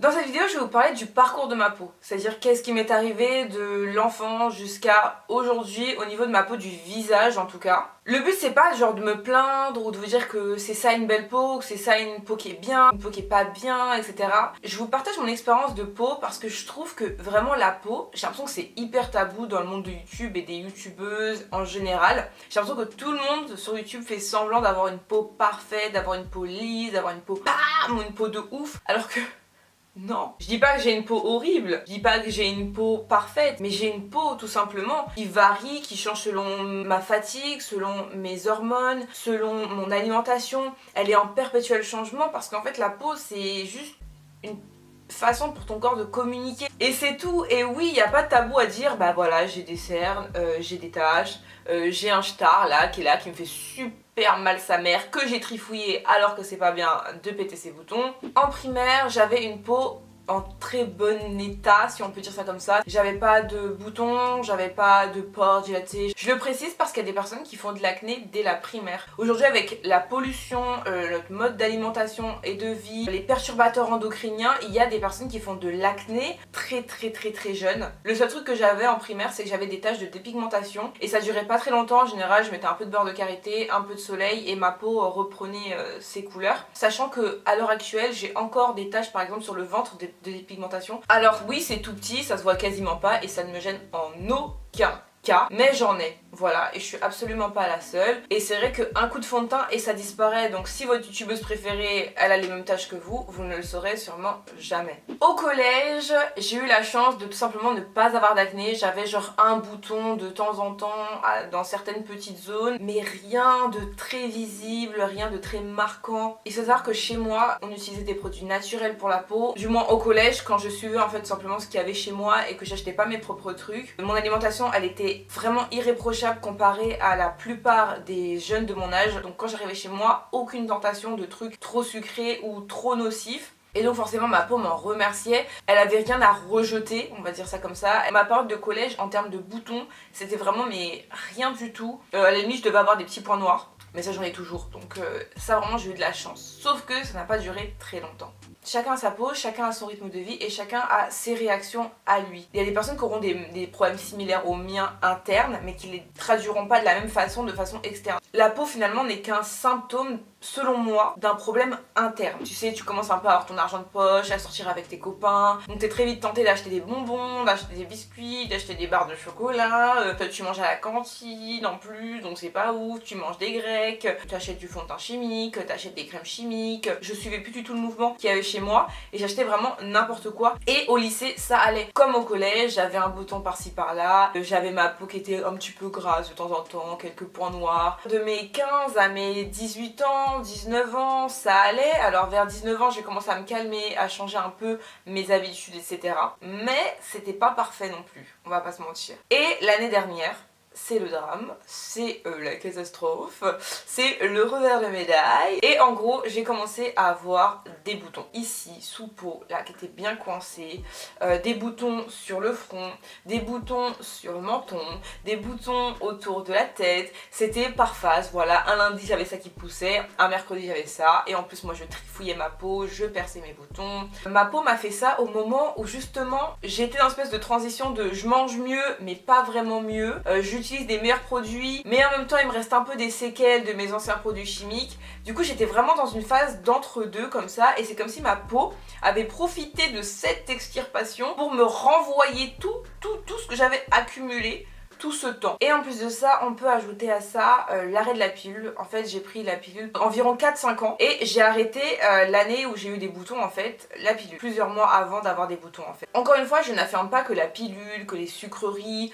Dans cette vidéo, je vais vous parler du parcours de ma peau, c'est-à-dire qu'est-ce qui m'est arrivé de l'enfant jusqu'à aujourd'hui au niveau de ma peau, du visage en tout cas. Le but c'est pas genre de me plaindre ou de vous dire que c'est ça une belle peau, que c'est ça une peau qui est bien, une peau qui est pas bien, etc. Je vous partage mon expérience de peau parce que je trouve que vraiment la peau, j'ai l'impression que c'est hyper tabou dans le monde de YouTube et des youtubeuses en général. J'ai l'impression que tout le monde sur YouTube fait semblant d'avoir une peau parfaite, d'avoir une peau lisse, d'avoir une peau bam, ou une peau de ouf, alors que non, je dis pas que j'ai une peau horrible, je dis pas que j'ai une peau parfaite, mais j'ai une peau tout simplement qui varie, qui change selon ma fatigue, selon mes hormones, selon mon alimentation. Elle est en perpétuel changement parce qu'en fait la peau c'est juste une façon pour ton corps de communiquer. Et c'est tout, et oui, il n'y a pas de tabou à dire, bah voilà, j'ai des cernes, j'ai des taches, j'ai un star là, qui me fait super mal sa mère, que j'ai trifouillé alors que c'est pas bien de péter ses boutons. En primaire, j'avais une peau en très bon état, si on peut dire ça comme ça. J'avais pas de boutons, j'avais pas de pores dilatés. Je le précise parce qu'il y a des personnes qui font de l'acné dès la primaire. Aujourd'hui, avec la pollution, notre mode d'alimentation et de vie, les perturbateurs endocriniens, il y a des personnes qui font de l'acné très jeunes. Le seul truc que j'avais en primaire, c'est que j'avais des taches de dépigmentation et ça durait pas très longtemps. En général, je mettais un peu de beurre de karité, un peu de soleil et ma peau reprenait ses couleurs. Sachant que à l'heure actuelle, j'ai encore des taches par exemple sur le ventre de dépigmentation. Alors oui, c'est tout petit, ça se voit quasiment pas et ça ne me gêne en aucun cas, mais j'en ai, voilà, et je suis absolument pas la seule. Et c'est vrai qu'un coup de fond de teint et ça disparaît, donc si votre youtubeuse préférée elle a les mêmes taches que vous, vous ne le saurez sûrement jamais. Au collège, j'ai eu la chance de tout simplement ne pas avoir d'acné. J'avais genre un bouton de temps en temps dans certaines petites zones, mais rien de très visible, rien de très marquant. Il faut savoir que chez moi, on utilisait des produits naturels pour la peau, du moins au collège, quand je suivais en fait simplement ce qu'il y avait chez moi et que j'achetais pas mes propres trucs. Mon alimentation, elle était vraiment irréprochable comparée à la plupart des jeunes de mon âge. Donc quand j'arrivais chez moi, aucune tentation de trucs trop sucrés ou trop nocifs. Et donc forcément ma peau m'en remerciait, elle avait rien à rejeter, on va dire ça comme ça. Ma période de collège en termes de boutons, c'était vraiment mais rien du tout. À la limite je devais avoir des petits points noirs, mais ça j'en ai toujours, donc ça vraiment j'ai eu de la chance. Sauf que ça n'a pas duré très longtemps. Chacun a sa peau, chacun a son rythme de vie et chacun a ses réactions à lui. Il y a des personnes qui auront des problèmes similaires aux miens internes, mais qui les traduiront pas de la même façon, de façon externe. La peau finalement n'est qu'un symptôme, selon moi, d'un problème interne. Tu sais, tu commences un peu à avoir ton argent de poche, à sortir avec tes copains, donc t'es très vite tenté d'acheter des bonbons, d'acheter des biscuits, d'acheter des barres de chocolat, toi tu manges à la cantine en plus, donc c'est pas ouf, tu manges des grecs, tu achètes du fond de teint chimique, tu achètes des crèmes chimiques. Je suivais plus du tout le mouvement qu'il y avait chez moi et j'achetais vraiment n'importe quoi. Et au lycée ça allait. Comme au collège, j'avais un bouton par-ci par-là, j'avais ma peau qui était un petit peu grasse de temps en temps, quelques points noirs. De mes 15 à mes 18 ans, 19 ans, ça allait. Alors vers 19 ans, j'ai commencé à me calmer, à changer un peu mes habitudes, etc. Mais c'était pas parfait non plus, on va pas se mentir. Et l'année dernière, c'est le drame, c'est la catastrophe, c'est le revers de médaille. Et en gros, j'ai commencé à avoir des boutons ici, sous peau, là, qui étaient bien coincés, des boutons sur le front, des boutons sur le menton, des boutons autour de la tête. C'était par phase, voilà, un lundi j'avais ça qui poussait, un mercredi j'avais ça, et en plus moi je trifouillais ma peau, je perçais mes boutons. Ma peau m'a fait ça au moment où justement j'étais dans une espèce de transition de je mange mieux mais pas vraiment mieux, j'utilise des meilleurs produits mais en même temps il me reste un peu des séquelles de mes anciens produits chimiques. Du coup j'étais vraiment dans une phase d'entre-deux comme ça, et c'est comme si ma peau avait profité de cette extirpation pour me renvoyer tout ce que j'avais accumulé tout ce temps. Et en plus de ça, on peut ajouter à ça l'arrêt de la pilule. En fait, j'ai pris la pilule environ 4-5 ans et j'ai arrêté l'année où j'ai eu des boutons, en fait, la pilule. Plusieurs mois avant d'avoir des boutons, en fait. Encore une fois, je n'affirme pas que la pilule, que les sucreries,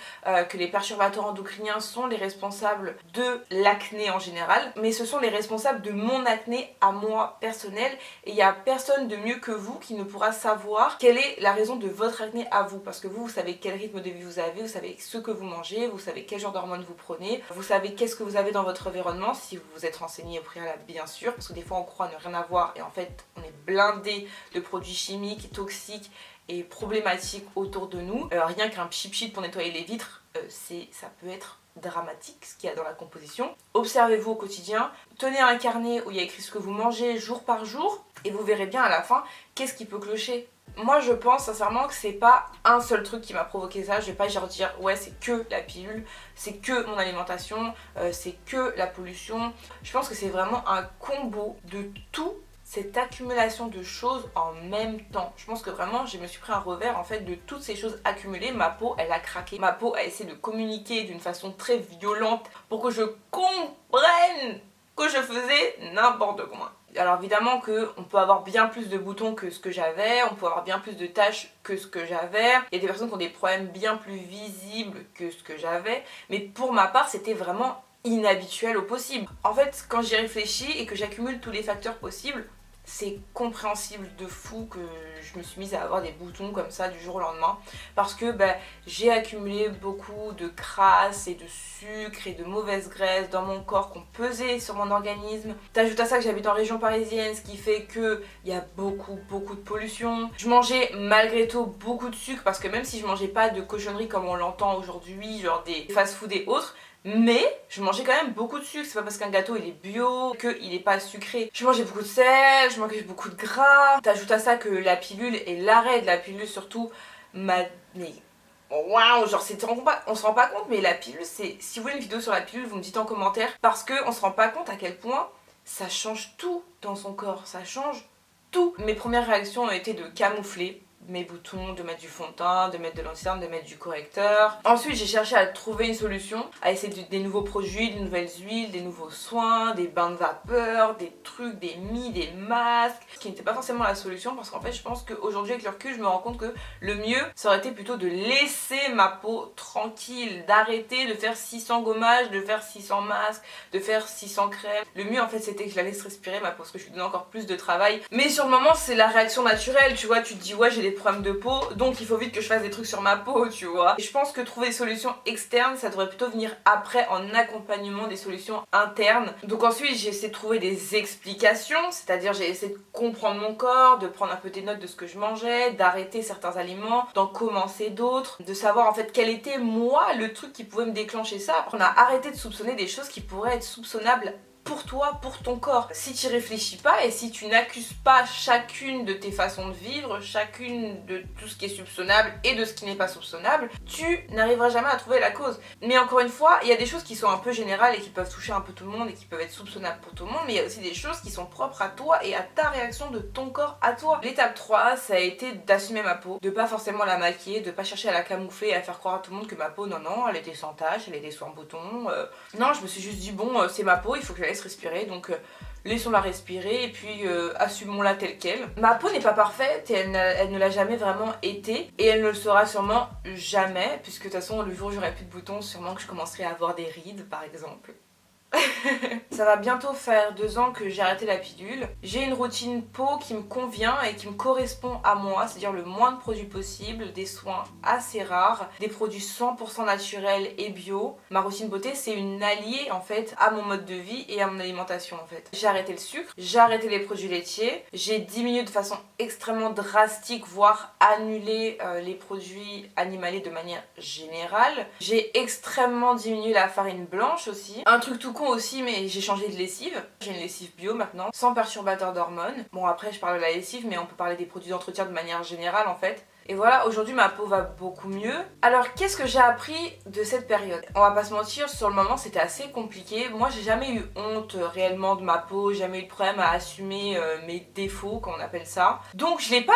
que les perturbateurs endocriniens sont les responsables de l'acné en général, mais ce sont les responsables de mon acné à moi personnel, et il n'y a personne de mieux que vous qui ne pourra savoir quelle est la raison de votre acné à vous, parce que vous savez quel rythme de vie vous avez, vous savez ce que vous mangez, vous savez quel genre d'hormones vous prenez, vous savez qu'est-ce que vous avez dans votre environnement, si vous vous êtes renseigné au préalable bien sûr, parce que des fois on croit ne rien avoir et en fait on est blindé de produits chimiques, toxiques et problématiques autour de nous. Rien qu'un pchit pour nettoyer les vitres, ça peut être dramatique ce qu'il y a dans la composition. Observez-vous au quotidien, tenez un carnet où il y a écrit ce que vous mangez jour par jour et vous verrez bien à la fin qu'est-ce qui peut clocher. Moi je pense sincèrement que c'est pas un seul truc qui m'a provoqué ça. Je vais pas genre dire ouais c'est que la pilule, c'est que mon alimentation, c'est que la pollution. Je pense que c'est vraiment un combo de tout cette accumulation de choses en même temps. Je pense que vraiment je me suis pris un revers en fait de toutes ces choses accumulées. Ma peau elle a craqué, ma peau a essayé de communiquer d'une façon très violente pour que je comprenne que je faisais n'importe quoi. Alors évidemment qu'on peut avoir bien plus de boutons que ce que j'avais, on peut avoir bien plus de taches que ce que j'avais. Il y a des personnes qui ont des problèmes bien plus visibles que ce que j'avais, mais pour ma part c'était vraiment inhabituel au possible. En fait quand j'y réfléchis et que j'accumule tous les facteurs possibles, c'est compréhensible de fou que je me suis mise à avoir des boutons comme ça du jour au lendemain parce que j'ai accumulé beaucoup de crasse et de sucre et de mauvaise graisse dans mon corps qu'on pesait sur mon organisme. T'ajoutes à ça que j'habite en région parisienne, ce qui fait qu'il y a beaucoup de pollution. Je mangeais malgré tout beaucoup de sucre parce que même si je mangeais pas de cochonneries comme on l'entend aujourd'hui, genre des fast-food et autres, mais je mangeais quand même beaucoup de sucre. C'est pas parce qu'un gâteau il est bio qu'il est pas sucré. Je mangeais beaucoup de sel, je mangeais beaucoup de gras. T'ajoutes à ça que la pilule et l'arrêt de la pilule surtout m'a... Mais waouh, genre on se rend pas compte, mais la pilule c'est... Si vous voulez une vidéo sur la pilule, vous me dites en commentaire, parce qu'on se rend pas compte à quel point ça change tout dans son corps, ça change tout. Mes premières réactions ont été de camoufler mes boutons, de mettre du fond de teint, de mettre de l'anti-cerne, de mettre du correcteur. Ensuite j'ai cherché à trouver une solution, à essayer des nouveaux produits, des nouvelles huiles, des nouveaux soins, des bains de vapeur, des trucs, des mie, des masques, ce qui n'était pas forcément la solution parce qu'en fait je pense qu'aujourd'hui avec le recul je me rends compte que le mieux ça aurait été plutôt de laisser ma peau tranquille, d'arrêter de faire 600 gommages, de faire 600 masques, de faire 600 crèmes. Le mieux en fait c'était que je la laisse respirer ma peau parce que je lui donnais encore plus de travail. Mais sur le moment c'est la réaction naturelle, tu vois, tu te dis ouais j'ai des problèmes de peau donc il faut vite que je fasse des trucs sur ma peau, tu vois. Et je pense que trouver des solutions externes ça devrait plutôt venir après en accompagnement des solutions internes. Donc ensuite j'ai essayé de trouver des explications, c'est-à-dire j'ai essayé de comprendre mon corps, de prendre un peu des notes de ce que je mangeais, d'arrêter certains aliments, d'en commencer d'autres, de savoir en fait quel était moi le truc qui pouvait me déclencher ça. On a arrêté de soupçonner des choses qui pourraient être soupçonnables pour toi, pour ton corps. Si tu réfléchis pas et si tu n'accuses pas chacune de tes façons de vivre, chacune de tout ce qui est soupçonnable et de ce qui n'est pas soupçonnable, tu n'arriveras jamais à trouver la cause. Mais encore une fois, il y a des choses qui sont un peu générales et qui peuvent toucher un peu tout le monde et qui peuvent être soupçonnables pour tout le monde, mais il y a aussi des choses qui sont propres à toi et à ta réaction de ton corps à toi. L'étape 3, ça a été d'assumer ma peau, de pas forcément la maquiller, de pas chercher à la camoufler et à faire croire à tout le monde que ma peau, non, elle était sans tache, elle était sans boutons. Non, je me suis juste dit bon, c'est ma peau, il faut que je la laisse respirer, donc laissons-la respirer et puis assumons-la telle qu'elle. Ma peau n'est pas parfaite et elle ne l'a jamais vraiment été et elle ne le sera sûrement jamais puisque de toute façon le jour où j'aurai plus de boutons sûrement que je commencerai à avoir des rides par exemple. Ça va bientôt faire 2 ans que j'ai arrêté la pilule. J'ai une routine peau qui me convient et qui me correspond à moi, c'est-à-dire le moins de produits possible, des soins assez rares, des produits 100% naturels et bio. Ma routine beauté c'est une alliée en fait à mon mode de vie et à mon alimentation en fait. J'ai arrêté le sucre, j'ai arrêté les produits laitiers, j'ai diminué de façon extrêmement drastique, voire annulé les produits animaliers de manière générale. J'ai extrêmement diminué la farine blanche aussi. Un truc tout aussi, mais j'ai changé de lessive. J'ai une lessive bio maintenant, sans perturbateur d'hormones. Bon après je parle de la lessive, mais on peut parler des produits d'entretien de manière générale en fait. Et voilà, aujourd'hui ma peau va beaucoup mieux. Alors qu'est-ce que j'ai appris de cette période? On va pas se mentir, sur le moment c'était assez compliqué. Moi j'ai jamais eu honte réellement de ma peau, jamais eu de problème à assumer mes défauts, comme on appelle ça. Donc je l'ai pas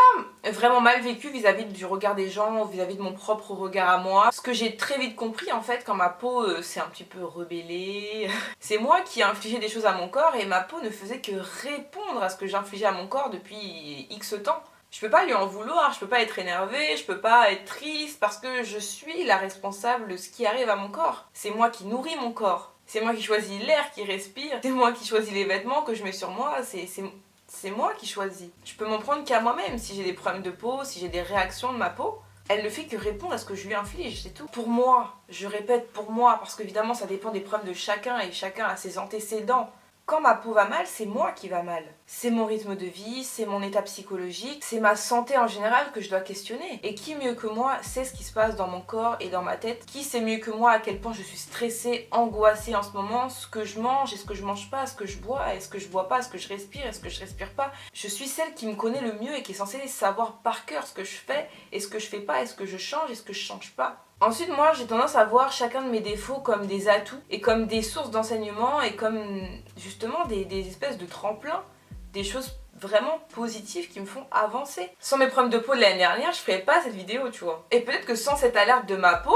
vraiment mal vécu vis-à-vis du regard des gens, vis-à-vis de mon propre regard à moi. Ce que j'ai très vite compris en fait quand ma peau s'est un petit peu rebellée. C'est moi qui ai infligé des choses à mon corps et ma peau ne faisait que répondre à ce que j'infligeais à mon corps depuis X temps. Je peux pas lui en vouloir, je peux pas être énervée, je peux pas être triste parce que je suis la responsable de ce qui arrive à mon corps. C'est moi qui nourris mon corps. C'est moi qui choisis l'air qu'il respire. C'est moi qui choisis les vêtements que je mets sur moi. C'est moi qui choisis. Je peux m'en prendre qu'à moi-même si j'ai des problèmes de peau, si j'ai des réactions de ma peau. Elle ne fait que répondre à ce que je lui inflige, c'est tout. Pour moi, je répète pour moi, parce qu'évidemment ça dépend des problèmes de chacun et chacun a ses antécédents. Quand ma peau va mal, c'est moi qui va mal. c'est mon rythme de vie, c'est mon état psychologique, c'est ma santé en général que je dois questionner. Et qui mieux que moi sait ce qui se passe dans mon corps et dans ma tête? Qui sait mieux que moi à quel point je suis stressée, angoissée en ce moment, ce que je mange, est-ce que je mange pas, est-ce que je bois, est-ce que je bois pas, est-ce que je respire, est-ce que je respire pas? Je suis celle qui me connaît le mieux et qui est censée savoir par cœur ce que je fais, et ce que je fais pas, est-ce que je change, est-ce que je change pas. Ensuite, moi, j'ai tendance à voir chacun de mes défauts comme des atouts et comme des sources d'enseignement et comme justement des espèces de tremplins, des choses vraiment positives qui me font avancer. Sans mes problèmes de peau de l'année dernière, je ferais pas cette vidéo, tu vois. Et peut-être que sans cette alerte de ma peau,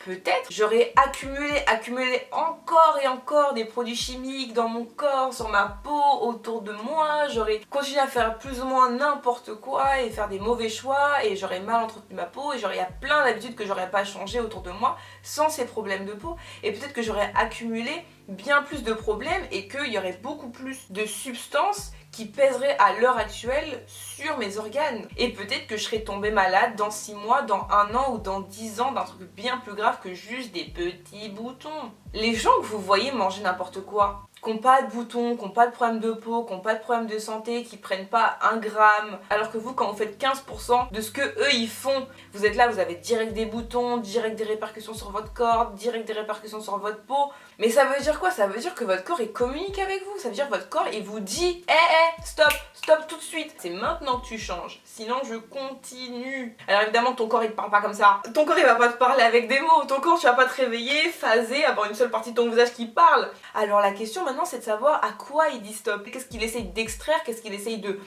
peut-être j'aurais accumulé encore et encore des produits chimiques dans mon corps, sur ma peau, autour de moi. J'aurais continué à faire plus ou moins n'importe quoi et faire des mauvais choix et j'aurais mal entretenu ma peau et j'aurais plein d'habitudes que j'aurais pas changé autour de moi sans ces problèmes de peau. Et peut-être que j'aurais accumulé bien plus de problèmes et qu'il y aurait beaucoup plus de substances qui pèserait à l'heure actuelle sur mes organes. Et peut-être que je serais tombée malade dans 6 mois, dans 1 an ou dans 10 ans d'un truc bien plus grave que juste des petits boutons. Les gens que vous voyez manger n'importe quoi, qui n'ont pas de boutons, qui n'ont pas de problème de peau, qui n'ont pas de problème de santé, qui prennent pas 1 gramme, alors que vous, quand vous faites 15% de ce que eux ils font, vous êtes là, vous avez direct des boutons, direct des répercussions sur votre corps, direct des répercussions sur votre peau. Mais ça veut dire quoi? Ça veut dire que votre corps il communique avec vous, ça veut dire que votre corps il vous dit stop tout de suite, c'est maintenant que tu changes, sinon je continue. Alors évidemment ton corps il te parle pas comme ça, ton corps il va pas te parler avec des mots, ton corps tu vas pas te réveiller, phaser, avoir une seule partie de ton visage qui parle. Alors la question maintenant c'est de savoir à quoi il dit stop, qu'est-ce qu'il essaye d'extraire, qu'est-ce qu'il essaye de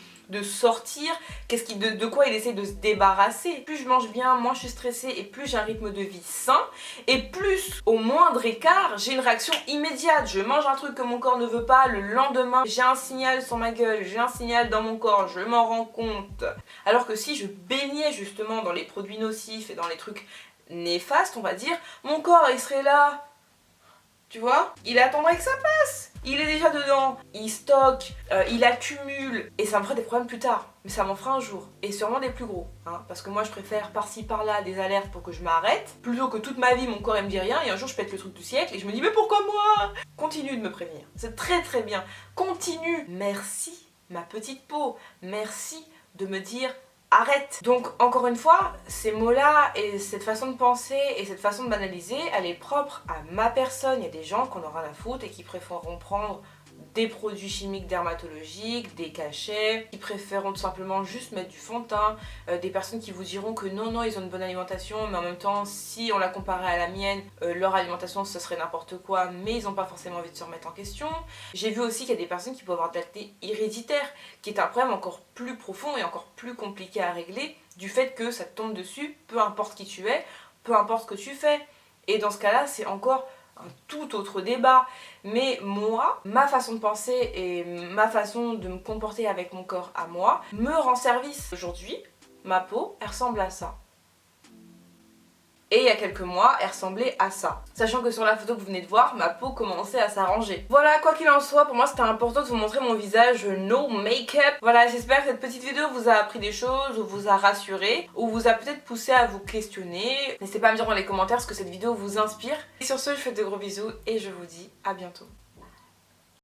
sortir, de quoi il essaie de se débarrasser. Plus je mange bien, moins je suis stressée et plus j'ai un rythme de vie sain et plus au moindre écart j'ai une réaction immédiate. Je mange un truc que mon corps ne veut pas, le lendemain j'ai un signal sur ma gueule, j'ai un signal dans mon corps, je m'en rends compte. Alors que si je baignais justement dans les produits nocifs et dans les trucs néfastes, on va dire, mon corps il serait là, tu vois, il attendrait que ça passe. Il est déjà dedans, il stocke, il accumule et ça me fera des problèmes plus tard. Mais ça m'en fera un jour et sûrement des plus gros. Hein, parce que moi je préfère par-ci par-là des alertes pour que je m'arrête plutôt que toute ma vie mon corps il me dit rien et un jour je pète le truc du siècle et je me dis mais pourquoi moi? Continue de me prévenir, c'est très très bien. Continue. Merci ma petite peau, merci de me dire arrête. Donc encore une fois, ces mots-là et cette façon de penser et cette façon de banaliser, elle est propre à ma personne. Il y a des gens qui en auront rien à foutre et qui préféreront prendre des produits chimiques dermatologiques, des cachets, qui préféreront tout simplement juste mettre du fond de teint, des personnes qui vous diront que non, ils ont une bonne alimentation, mais en même temps, si on la comparait à la mienne, leur alimentation ce serait n'importe quoi, mais ils n'ont pas forcément envie de se remettre en question. J'ai vu aussi qu'il y a des personnes qui peuvent avoir de l'acné héréditaire, qui est un problème encore plus profond et encore plus compliqué à régler, du fait que ça te tombe dessus, peu importe qui tu es, peu importe ce que tu fais. Et dans ce cas-là, c'est encore un tout autre débat. Mais moi, ma façon de penser et ma façon de me comporter avec mon corps à moi me rend service. Aujourd'hui, ma peau, elle ressemble à ça. Et il y a quelques mois, elle ressemblait à ça. Sachant que sur la photo que vous venez de voir, ma peau commençait à s'arranger. Voilà, quoi qu'il en soit, pour moi c'était important de vous montrer mon visage no make-up. Voilà, j'espère que cette petite vidéo vous a appris des choses, ou vous a rassuré, ou vous a peut-être poussé à vous questionner. N'hésitez pas à me dire dans les commentaires ce que cette vidéo vous inspire. Et sur ce, je vous fais de gros bisous et je vous dis à bientôt.